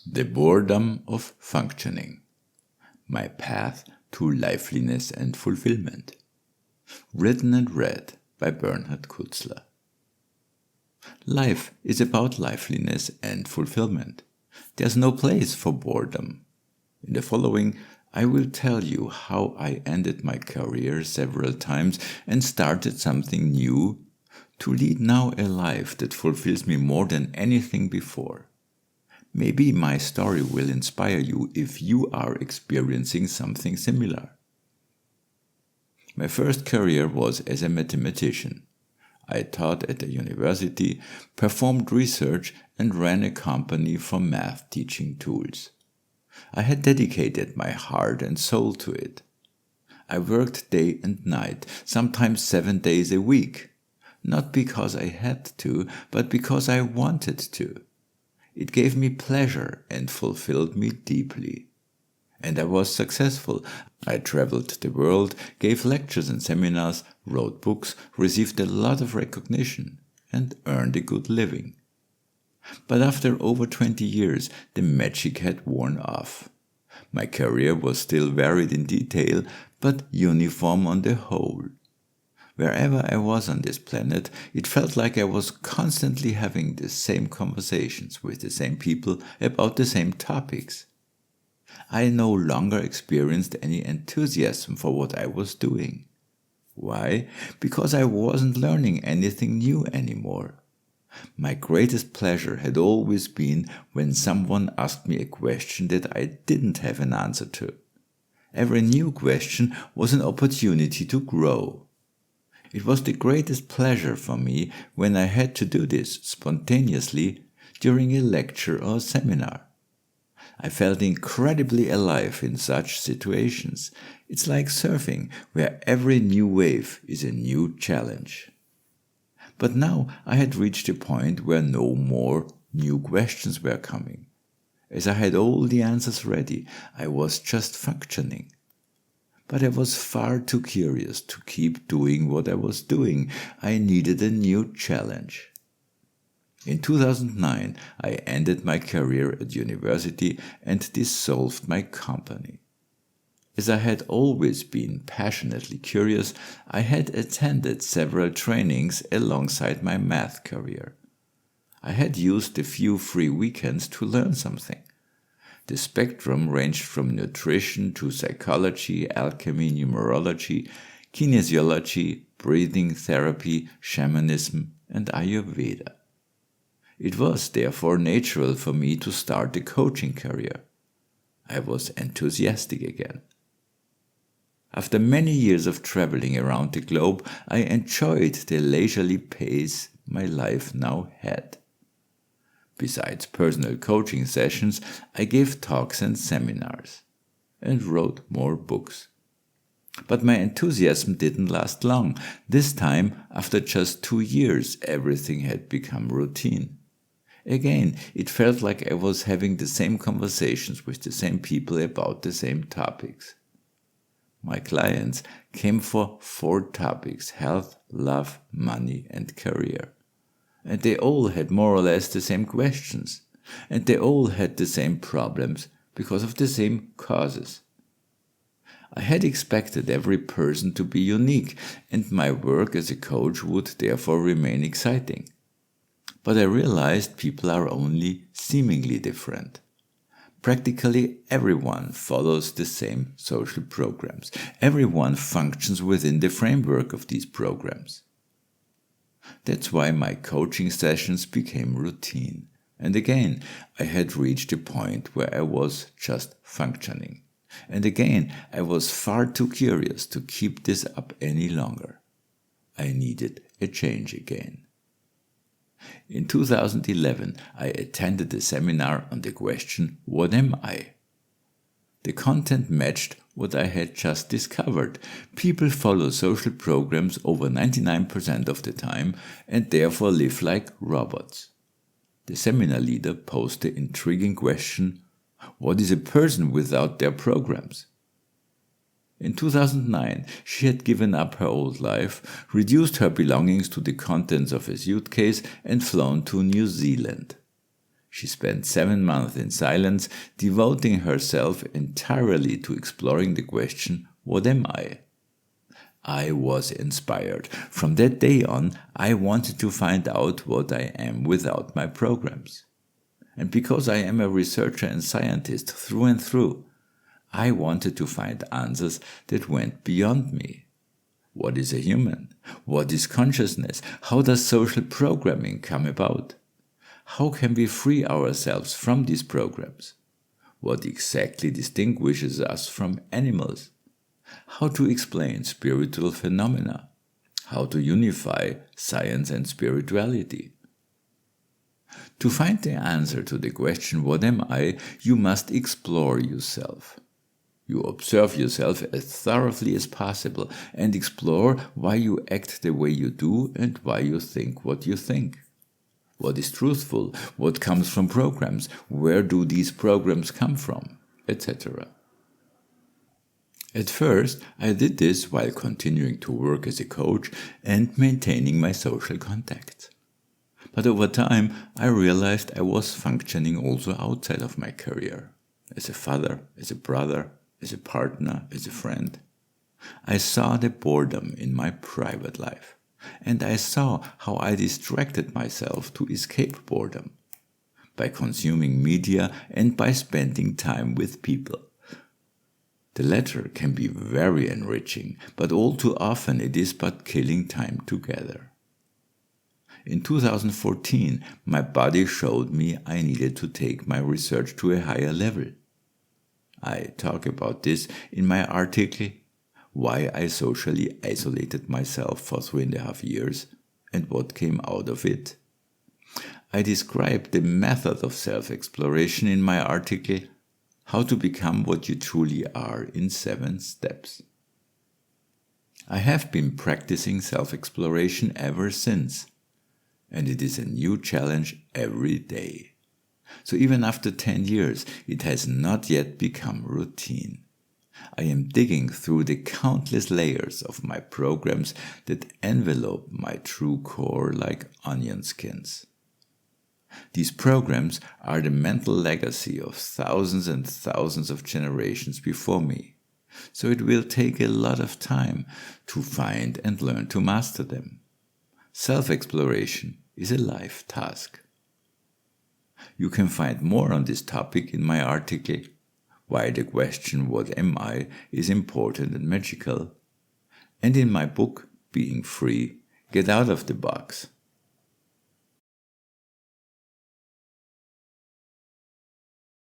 The Boredom of Functioning. My Path to Liveliness and Fulfillment. Written and read by Bernhard Kutzler. Life is about liveliness and fulfillment. There's no place for boredom. In the following, I will tell you how I ended my career several times and started something new to lead now a life that fulfills me more than anything before. Maybe my story will inspire you if you are experiencing something similar. My first career was as a mathematician. I taught at a university, performed research, and ran a company for math teaching tools. I had dedicated my heart and soul to it. I worked day and night, sometimes 7 days a week, not because I had to, but because I wanted to. It gave me pleasure and fulfilled me deeply. And I was successful. I traveled the world, gave lectures and seminars, wrote books, received a lot of recognition, and earned a good living. But after over 20 years, the magic had worn off. My career was still varied in detail, but uniform on the whole. Wherever I was on this planet, it felt like I was constantly having the same conversations with the same people about the same topics. I no longer experienced any enthusiasm for what I was doing. Why? Because I wasn't learning anything new anymore. My greatest pleasure had always been when someone asked me a question that I didn't have an answer to. Every new question was an opportunity to grow. It was the greatest pleasure for me when I had to do this spontaneously during a lecture or seminar. I felt incredibly alive in such situations. It's like surfing, where every new wave is a new challenge. But now I had reached a point where no more new questions were coming. As I had all the answers ready, I was just functioning. But I was far too curious to keep doing what I was doing. I needed a new challenge. In 2009, I ended my career at university and dissolved my company. As I had always been passionately curious, I had attended several trainings alongside my math career. I had used a few free weekends to learn something. The spectrum ranged from nutrition to psychology, alchemy, numerology, kinesiology, breathing therapy, shamanism, and Ayurveda. It was therefore natural for me to start a coaching career. I was enthusiastic again. After many years of traveling around the globe, I enjoyed the leisurely pace my life now had. Besides personal coaching sessions, I gave talks and seminars, and wrote more books. But my enthusiasm didn't last long. This time, after just 2 years, everything had become routine. Again, it felt like I was having the same conversations with the same people about the same topics. My clients came for 4 topics: health, love, money, and career. And they all had more or less the same questions. And they all had the same problems because of the same causes. I had expected every person to be unique, and my work as a coach would therefore remain exciting. But I realized people are only seemingly different. Practically everyone follows the same social programs. Everyone functions within the framework of these programs. That's why my coaching sessions became routine. And again, I had reached a point where I was just functioning. And again, I was far too curious to keep this up any longer. I needed a change again. In 2011, I attended a seminar on the question, "What am I?" The content matched what I had just discovered. People follow social programs over 99% of the time and therefore live like robots. The seminar leader posed the intriguing question, "What is a person without their programs?" In 2009, she had given up her old life, reduced her belongings to the contents of a suitcase, and flown to New Zealand. She spent 7 months in silence, devoting herself entirely to exploring the question, what am I? I was inspired. From that day on, I wanted to find out what I am without my programs. And because I am a researcher and scientist through and through, I wanted to find answers that went beyond me. What is a human? What is consciousness? How does social programming come about? How can we free ourselves from these programs? What exactly distinguishes us from animals? How to explain spiritual phenomena? How to unify science and spirituality? To find the answer to the question, what am I, you must explore yourself. You observe yourself as thoroughly as possible and explore why you act the way you do and why you think what you think. What is truthful? What comes from programs? Where do these programs come from? Etc. At first, I did this while continuing to work as a coach and maintaining my social contacts. But over time, I realized I was functioning also outside of my career. As a father, as a brother, as a partner, as a friend. I saw the boredom in my private life. And I saw how I distracted myself to escape boredom. By consuming media and by spending time with people. The latter can be very enriching, but all too often it is but killing time together. In 2014, my body showed me I needed to take my research to a higher level. I talk about this in my article, Why I Socially Isolated Myself for 3.5 years and What Came Out of It. I describe the method of self-exploration in my article, How to Become What You Truly Are in 7 Steps. I have been practicing self-exploration ever since, and it is a new challenge every day. So even after 10 years, it has not yet become routine. I am digging through the countless layers of my programs that envelope my true core like onion skins. These programs are the mental legacy of thousands and thousands of generations before me, so it will take a lot of time to find and learn to master them. Self-exploration is a life task. You can find more on this topic in my article, Why the Question What Am I is Important and Magical, and in my book, Being Free, Get Out of the Box.